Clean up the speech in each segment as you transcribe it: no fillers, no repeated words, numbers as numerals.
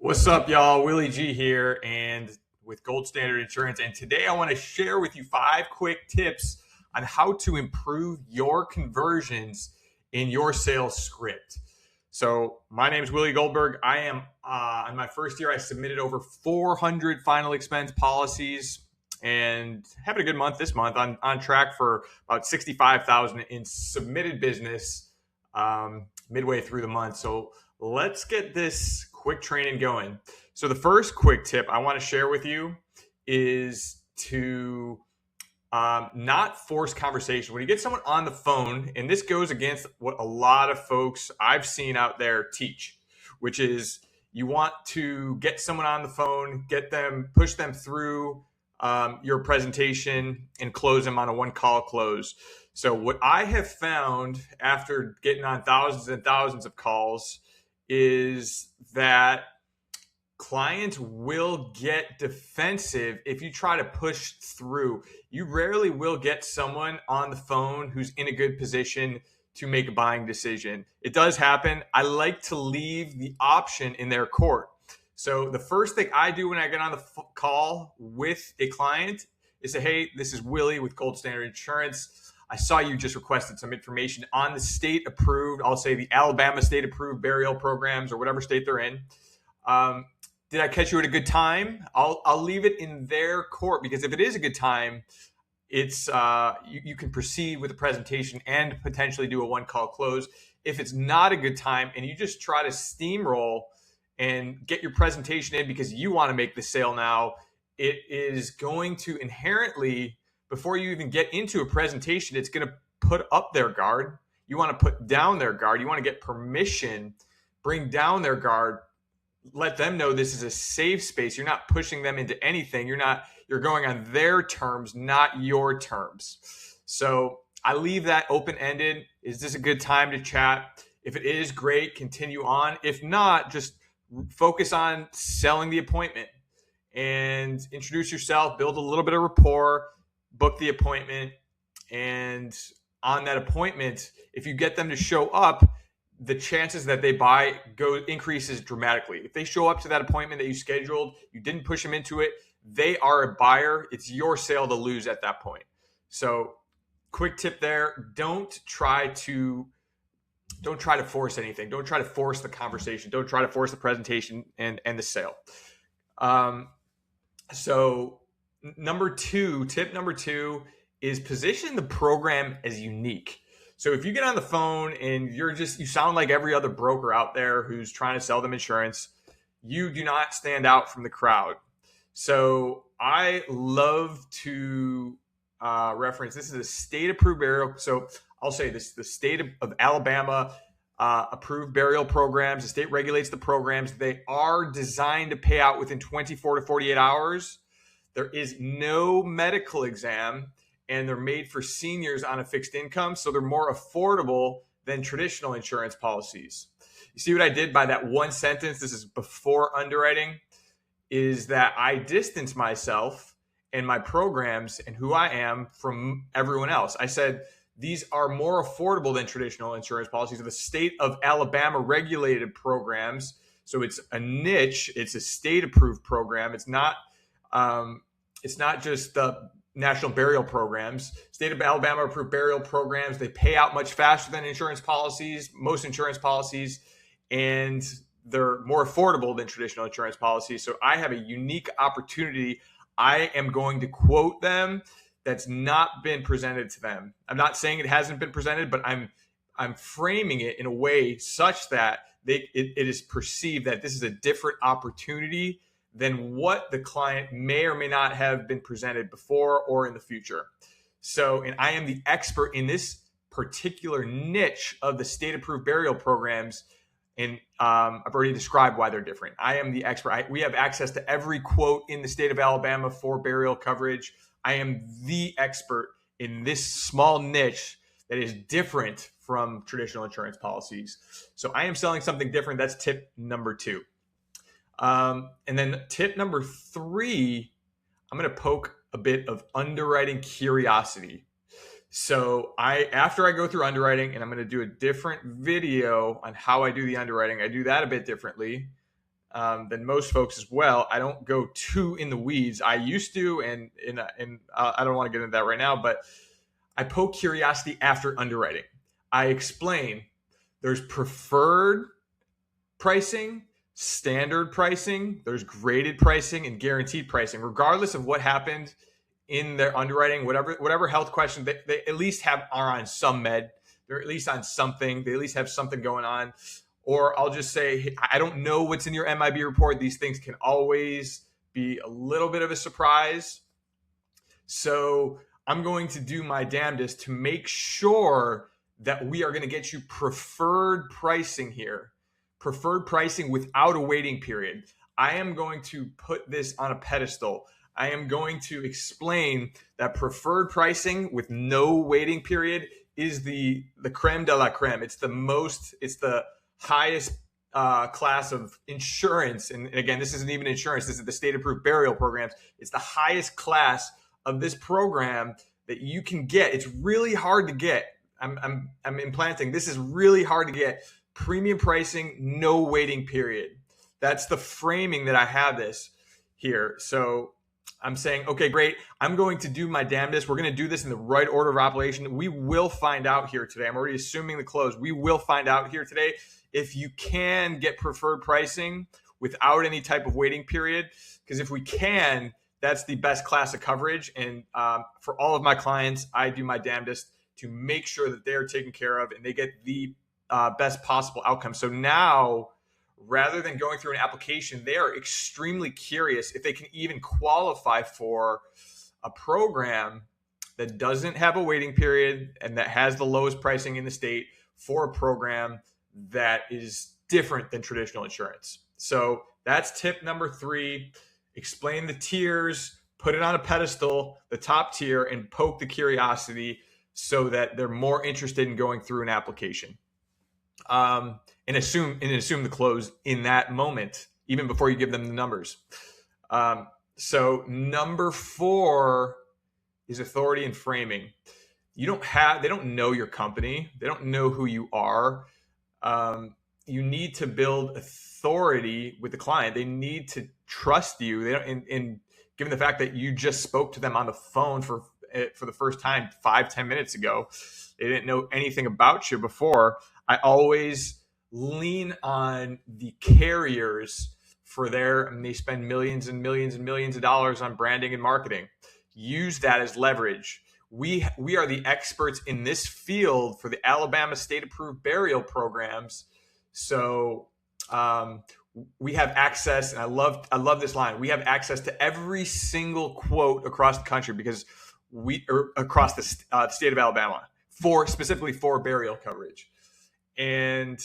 What's up, y'all? Willie G here, and with Gold Standard Insurance. And today I want to share with you 5 quick tips on how to improve your conversions in your sales script. So, my name is Willie Goldberg. I am on my first year. I submitted over 400 final expense policies and having a good month this month. On track for about 65,000 in submitted business midway through the month. So, let's get this quick training going. So the first quick tip I want to share with you is to not force conversation. When you get someone on the phone, and this goes against what a lot of folks I've seen out there teach, which is you want to get someone on the phone, push them through your presentation and close them on a one-call close. So what I have found after getting on thousands and thousands of calls is that clients will get defensive if you try to push through. You rarely will get someone on the phone who's in a good position to make a buying decision. It does happen. I like to leave the option in their court. So the first thing I do when I get on the call with a client is say, hey, this is Willie with Gold Standard Insurance. I saw you just requested some information on the state approved, I'll say the Alabama state approved burial programs or whatever state they're in. Did I catch you at a good time? I'll leave it in their court, because if it is a good time, it's you can proceed with the presentation and potentially do a one-call close. If it's not a good time and you just try to steamroll and get your presentation in because you want to make the sale now, it is going to inherently, before you even get into a presentation, it's going to put up their guard. You want to put down their guard. You want to get permission, bring down their guard, let them know this is a safe space. You're not pushing them into anything. You're going on their terms, not your terms. So I leave that open-ended. Is this a good time to chat? If it is, great, continue on. If not, just focus on selling the appointment and introduce yourself, build a little bit of rapport, book the appointment. And on that appointment, if you get them to show up, the chances that they buy increases dramatically. If they show up to that appointment that you scheduled, you didn't push them into it, they are a buyer. It's your sale to lose at that point. So quick tip there, don't try to force anything. Don't try to force the conversation. Don't try to force the presentation and the sale. So tip number two is position the program as unique. So if you get on the phone and you sound like every other broker out there who's trying to sell them insurance, you do not stand out from the crowd. So I love to reference, this is a state approved burial. So I'll say this, the state of Alabama approved burial programs. The state regulates the programs. They are designed to pay out within 24 to 48 hours. There is no medical exam, and they're made for seniors on a fixed income, so they're more affordable than traditional insurance policies. You see what I did by that one sentence? This is before underwriting, is that I distance myself and my programs and who I am from everyone else. I said, these are more affordable than traditional insurance policies. The state of Alabama regulated programs. So it's a niche. It's a state approved program. It's not just the national burial programs. State of Alabama approved burial programs. They pay out much faster than most insurance policies, and they're more affordable than traditional insurance policies. So I have a unique opportunity. I am going to quote them that's not been presented to them. I'm not saying it hasn't been presented, but I'm framing it in a way such that it is perceived that this is a different opportunity than what the client may or may not have been presented before or in the future. So, and I am the expert in this particular niche of the state-approved burial programs, and I've already described why they're different. I am the expert. We have access to every quote in the state of Alabama for burial coverage. I am the expert in this small niche that is different from traditional insurance policies. So I am selling something different. That's tip number 2. And then tip number 3, I'm going to poke a bit of underwriting curiosity. So after I go through underwriting, and I'm going to do a different video on how I do the underwriting, I do that a bit differently. than most folks as well. I don't go too in the weeds. I used to, and I don't want to get into that right now, but I poke curiosity after underwriting. I explain there's preferred pricing, standard pricing, there's graded pricing, and guaranteed pricing. Regardless of what happened in their underwriting, whatever health question, they at least are on some med. They're at least on something. They at least have something going on. Or I'll just say, hey, I don't know what's in your MIB report. These things can always be a little bit of a surprise. So I'm going to do my damnedest to make sure that we are going to get you preferred pricing here. Preferred pricing without a waiting period. I am going to put this on a pedestal. I am going to explain that preferred pricing with no waiting period is the creme de la creme. It's the highest class of insurance. And again, this isn't even insurance. This is the state-approved burial programs. It's the highest class of this program that you can get. It's really hard to get. I'm implanting. This is really hard to get. Premium pricing, no waiting period. That's the framing that I have this here. So I'm saying, okay, great. I'm going to do my damnedest. We're going to do this in the right order of operation. We will find out here today. I'm already assuming the close. We will find out here today if you can get preferred pricing without any type of waiting period. Because if we can, that's the best class of coverage. And for all of my clients, I do my damnedest to make sure that they're taken care of and they get the best possible outcome. So now, rather than going through an application, they are extremely curious if they can even qualify for a program that doesn't have a waiting period and that has the lowest pricing in the state for a program that is different than traditional insurance. So that's tip number 3. Explain the tiers, put it on a pedestal, the top tier, and poke the curiosity so that they're more interested in going through an application. And assume the close in that moment, even before you give them the numbers. So number 4 is authority and framing. They don't know your company. They don't know who you are. You need to build authority with the client. They need to trust you. They don't, and given the fact that you just spoke to them on the phone for the first time 5-10 minutes ago, they didn't know anything about you before. I always lean on the carriers and they spend millions and millions and millions of dollars on branding and marketing. Use that as leverage. We are the experts in this field for the Alabama state-approved burial programs. So we have access, and I love this line. We have access to every single quote across the country because across the state of Alabama specifically for burial coverage. And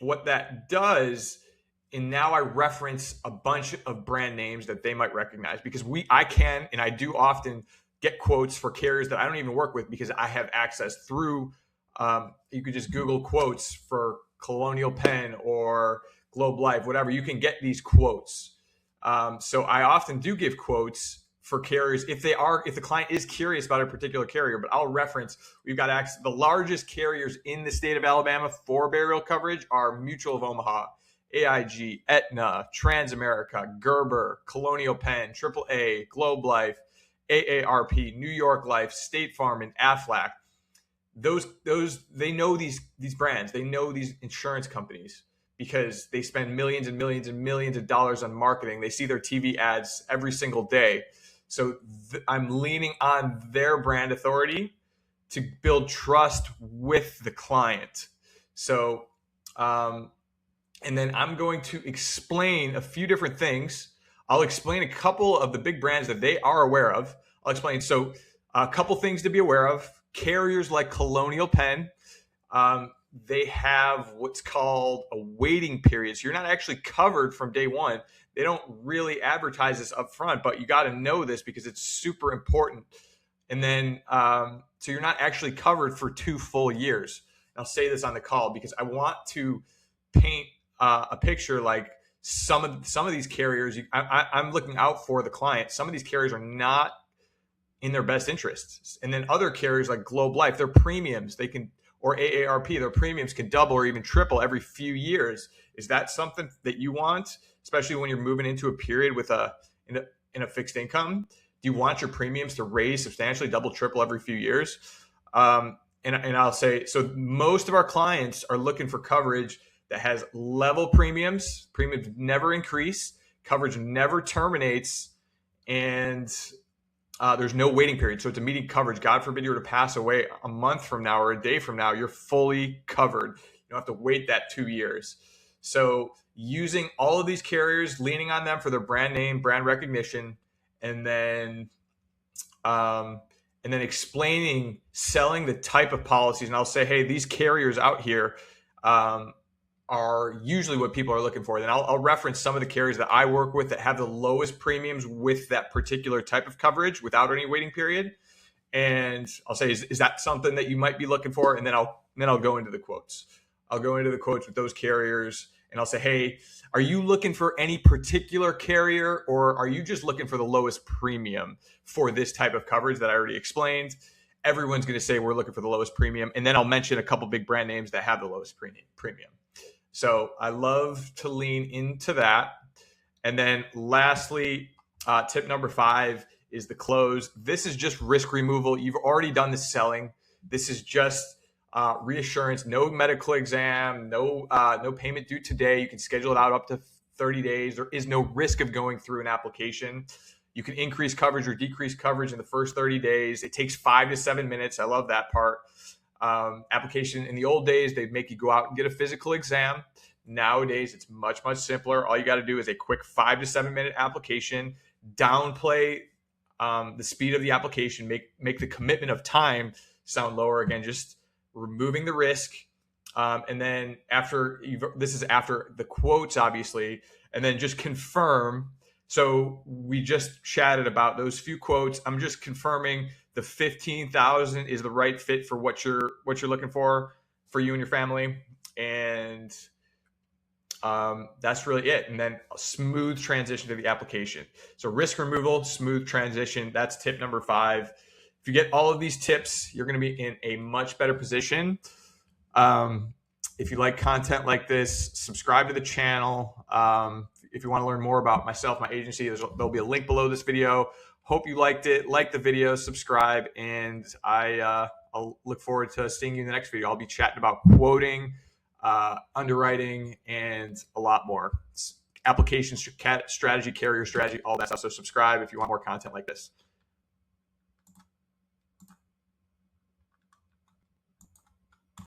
what that does, and now I reference a bunch of brand names that they might recognize because I can, and I do often get quotes for carriers that I don't even work with because I have access through, you could just Google quotes for Colonial Penn or Globe Life, whatever. You can get these quotes. So I often do give quotes for carriers if the client is curious about a particular carrier, but I'll reference, we've got access. The largest carriers in the state of Alabama for burial coverage are Mutual of Omaha, AIG, Aetna, Transamerica, Gerber, Colonial Penn, AAA, Globe Life, AARP, New York Life, State Farm, and Aflac. Those they know these brands. They know these insurance companies because they spend millions and millions and millions of dollars on marketing. They see their TV ads every single day. So I'm leaning on their brand authority to build trust with the client. So, and then I'm going to explain a few different things. I'll explain a couple of the big brands that they are aware of. I'll explain. So a couple things to be aware of. Carriers like Colonial Penn, they have what's called a waiting period. So you're not actually covered from day one. They don't really advertise this up front, but you got to know this because it's super important. And then, so you're not actually covered for 2 full years. And I'll say this on the call because I want to paint a picture like some of these carriers. I'm looking out for the client. Some of these carriers are not in their best interests. And then other carriers like Globe Life, their premiums, or AARP, their premiums can double or even triple every few years. Is that something that you want, especially when you're moving into a period with in a fixed income? Do you want your premiums to raise substantially, double, triple every few years? And I'll say, so most of our clients are looking for coverage that has level premiums never increase, coverage never terminates, and there's no waiting period. So it's immediate coverage. God forbid you were to pass away a month from now or a day from now, you're fully covered. You don't have to wait that 2 years. So using all of these carriers, leaning on them for their brand name, brand recognition, and then explaining, selling the type of policies. And I'll say, hey, these carriers out here are usually what people are looking for. Then I'll reference some of the carriers that I work with that have the lowest premiums with that particular type of coverage without any waiting period. And I'll say, is that something that you might be looking for? And then I'll go into the quotes. I'll go into the quotes with those carriers, and I'll say, hey, are you looking for any particular carrier, or are you just looking for the lowest premium for this type of coverage that I already explained? Everyone's going to say we're looking for the lowest premium. And then I'll mention a couple big brand names that have the lowest premium. So I love to lean into that. And then lastly, tip number 5 is the close. This is just risk removal. You've already done the selling. This is just reassurance, no medical exam, no payment due today. You can schedule it out up to 30 days. There is no risk of going through an application. You can increase coverage or decrease coverage in the first 30 days. It takes 5 to 7 minutes. I love that part. Application in the old days, they'd make you go out and get a physical exam. Nowadays, it's much, much simpler. All you got to do is a quick 5 to 7 minute application, downplay the speed of the application, make the commitment of time sound lower. Again, just removing the risk. And then this is after the quotes, obviously, and then just confirm. So we just chatted about those few quotes. I'm just confirming the 15,000 is the right fit for what you're looking for you and your family. And that's really it. And then a smooth transition to the application. So risk removal, smooth transition. That's tip number 5. If you get all of these tips, you're going to be in a much better position. If you like content like this, subscribe to the channel. If you want to learn more about myself, my agency, there'll be a link below this video. Hope you liked it. Like the video, subscribe, and I'll look forward to seeing you in the next video. I'll be chatting about quoting, underwriting, and a lot more. Application strategy, carrier strategy, all that stuff. So subscribe if you want more content like this.